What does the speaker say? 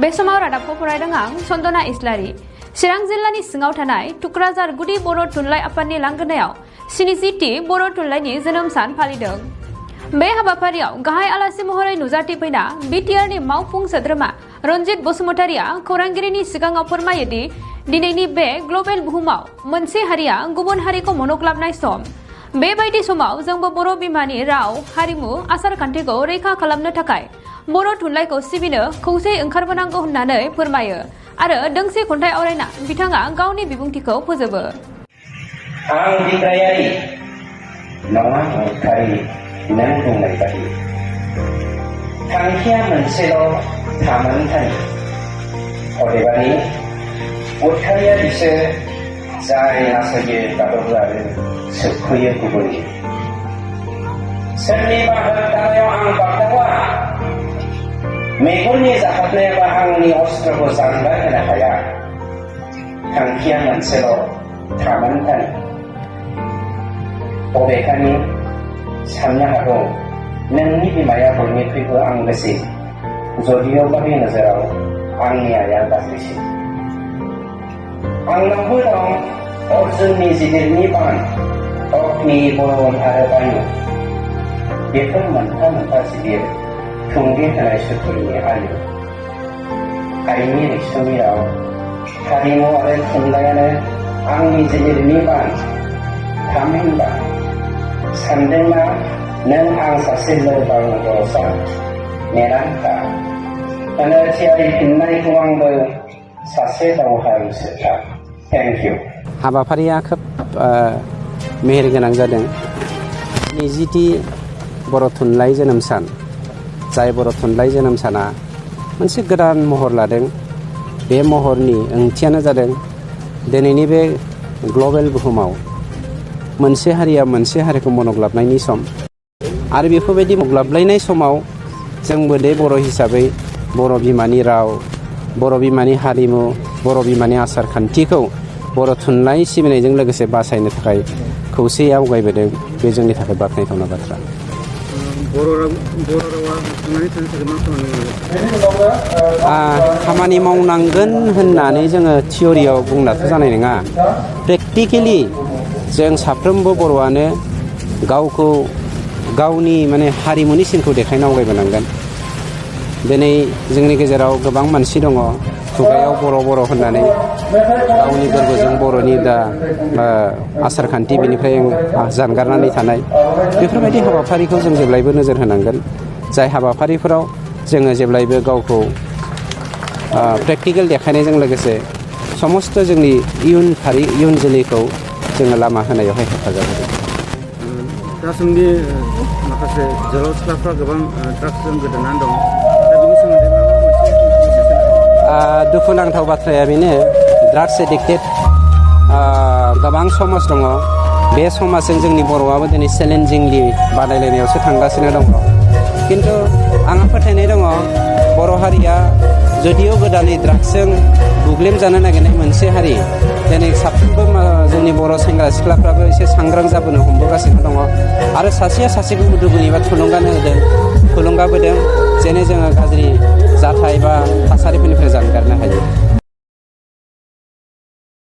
बे समाव रादाबखौ फरायदों आं चन्दना इस्लारि। चिरां जिल्लानि सिङाव थानाय टुक्राझार गुदि बर' थुनलाइ आफादनि लांगोनायाव 70थि बर' थुनलाइनि जोनोम सान फालिदों। बे हाबाफारियाव गाहाय आलासि महरै नुजाथिफैना बिटिआरनि मावफुं सोद्रोमा रन्जित बसुमतारिया खौरांगिरिनि सिगाङाव फोरमायो दि दिनैनि बे ग्लबेल बुहुमाव मोनसे हारिया गुबुन हारिखौ मन'ग्लाबनाय सम। बेबायदि समाव जोंबो बर' बिमानि राव, हारिमु, आसार खान्थिखौ रैखा खालामनो थाखाय बर' थुनलाइखौ सिबिनो खौसे ओंखारबोनांगौ होननानै फोरमायो आरो दोंसे खन्थाइ आवरायना बिथाङा गावनि बिबुंथिखौ फोजोबो। आं बिग्रायारि नङा नंथारै नों बुंनाय बादि थांखिया मोनसेल' थामोनथानि अदेबानि उदखारियारिसो जाय नासयो गादबो आरो सोबख'यो गुबुननि। सोरनिबा होबथानायाव आं बागदावा मेगननि जाहाबनायाबा आंनि अस्त्रखौ जानगार होनो हाया। थांखिया मोनसेल' थामोनथानि बबेखानि साननो हागौ नोंनि बिमाया बयनिख्रुइबो आंगोसिन, जदिय'बा बे नोजोराव आंनि आइया गाज्रिसिन। आंनावबो दं अर्जुननि जिदिरनि बान, अग्नि, बरुन आरो बायु। बेफोर मोनफा मोनफा जिदिर थुंगे होनाय सुथुरनि आयु। आइनि रैसुमै राव, हारिमु आरो थुनलाइयानो आंनि जिदिरनि बान। थामहिनबा सानदोंना नों आं सासे लोरबां बर'सा नेनानै था, होनो थियारि फिननायखौ आंबो सासे दावहारुसोखा। Thank you. हाबाफारिया खोब मेहेरगोनां जादों। 20थि बर' थुनलाइ जोनोम सान, जाय बर' थुनलाइ जोनोम साना मोनसे गोदान महर लादों। बे महरनि ओंथियानो जादों दिनैनि बे ग्लबेल बुहुमाव मोनसे हारिया मोनसे हारिखौ मन'ग्लाबनायनि सम आरो बेफोरबायदि मन'ग्लाबलायनाय समाव जोंबो दे बर' हिसाबै बर' बिमानि राव, बर' बिमानि हारिमु, बर' बिमानि आसार खान्थिखौ बर' थुनलाइ सिबिनायजों लोगोसे बासायनो थाखाय खौसेयै आवगायबोदों। बे जोंनि थाखाय बाख्नायथावना बाथ्रा। खामानि मावनांगोन होननानै जोङो थियरियाव बुंनाथ' जानाय नङा। प्रेक्टिकेलि जों साफ्रोमबो बर'आनो गावखौ गावनि हारिमुनि सिनखौ देखायना आवगायबोनांगोन। दिनै जोंनि गेजेराव गोबां मानसि दङ खुगायाव बर' होननानै गावनि गोरबोजों बर'नि आसार खान्थि बेनिफ्राय जानगारनानै थानाय। बेफोरबायदि हाबाफारिखौ जों जेब्लायबो नोजोर होनांगोन। जाय हाबाफारिफोराव जोङो जेब्लायबो गावखौ प्रेक्टिकेल देखायनायजों लोगोसे समस्त जोंनि इयुन जोलैखौ जोङो लामा होनायावहाय हेफाजाब होदों। दासान्दि माखासे जोहोलाव सिख्लाफ्रा गोबां ड्राग्सजों गोदोनानै दं। दा बेनि सोमोन्दै दुखुनांथाव बाथ्राया बेनो, ड्राग्स एडिक्टेड गोबां समाज दङ। बे समाजजों जोंनि बर'आबो दिनै चेलेन्जिंलि बादायलायनायावसो थांगासिनो दङ। खिन्थु आंहा फोथायनाय दङ बर' हारिया जदिय' गोदानै ड्राग्सजों बुग्लेमजानो नागिरनाय मोनसे हारि, दिनै साफ्रोमबो जोंनि बर' सेंग्रा सिख्लाफ्राबो एसे सांग्रां जाबोनो हमबोगासिनो दङ आरो सासेया सासेखौ गुबुननिबा थुलुंगाबोदों जेने जोङो गाज्रि जाथाय बा थासारिफोरनिफ्राय जानगारनो हायो।